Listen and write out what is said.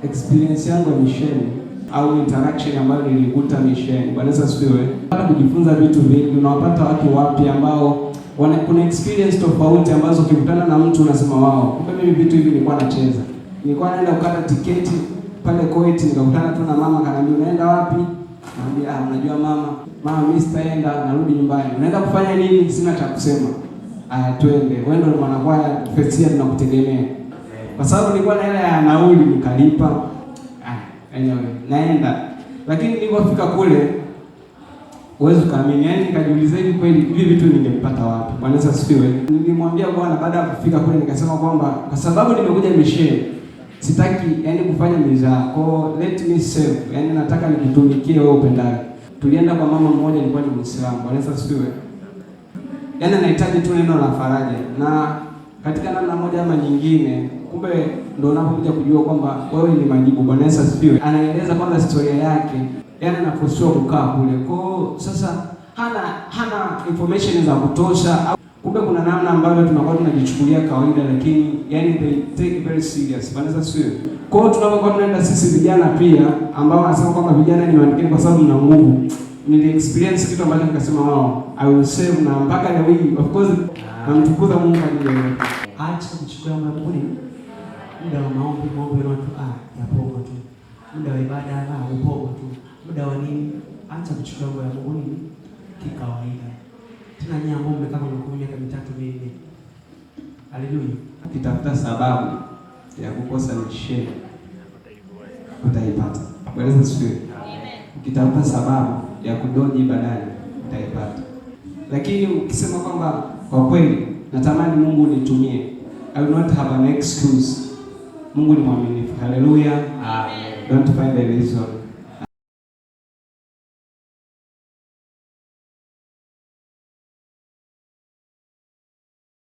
Experience yangu ya misheni au interaction ambayo nilikuta misheni. Bwana Yesu asifiwe. Hata kujifunza vitu vingi, unawapata watu wapya ambao kuna experience tofauti ambazo ukikutana na mtu unasema wao, kumbe mimi vitu hivi nilikuwa nacheza. Nilikuwa naenda kukata tiketi pale Kuwait, nikakutana tu na mama kanambia unaenda wapi? Naambia unajua mama mimi sitaenda, narudi nyumbani. Unaenda kufanya nini? Sina cha kusema. Twende. Wewe ndio mwanakwaya first year tunakutegemea. Kwa sababu nilikuwa na hela ya nauli nikalipa. Anyway, naenda. Lakini nilipofika kule uwezo kaamini, yani nikajiuliza hivi kweli hivi vitu ningepata wapi? Bwana Yesu asifiwe. Nilimwambia Bwana baada ya kufika kule nikasema kwamba kwa sababu nimekuja misheni sitaki yani kufanya mizaa. Kwa let me serve. Yani nataka nikutumikie wewe upendaye. Tulienda kwa mama mmoja alikuwa ni Muislamu. Bwana Yesu asifiwe. Yani anahitaji tu neno la faraja na katika namna moja ama nyingine, kumbe ndio unapokuja kujua kwamba wewe ni majibu. Bwana Yesu asifiwe. Anaeleza kwanza historia yake, yani anaforsiwa kukaa kule. Kwa sasa hana information za kutosha. Kumbe kuna namna ambayo tunakuwa tunajichukulia kawaida, lakini yani they take very serious. Bwana Yesu asifiwe. Kwa hiyo tunapokuwa tunaenda sisi vijana pia ambao wanasema kwamba vijana ni waandikeni kwa sababu mna nguvu. Nili experience kitu ambacho nikasema wao I will save, na mpaka leo hii of course namtukuza Mungu kwa hiyo. Acha kuchukua mambo ni muda wa maombi na watu yapogo tu. Muda wa ibada upogo tu. Muda wa nini? Acha kuchukua mambo ya Mungu ni kikawaida. Tena nyinyi ambao mmekaa kwa miaka mitatu mingi. Haleluya. Ukitafuta sababu ya kukosa misheni utaipata. Bwana Yesu asifiwe. Amen. Ukitafuta sababu ya kudoji ibadani utaipata. Lakini ukisema kwamba kwa kweli natamani Mungu nitumie, I will not have an excuse. Mungu ni mwaminifu. Haleluya. Amen. Don't find a reason.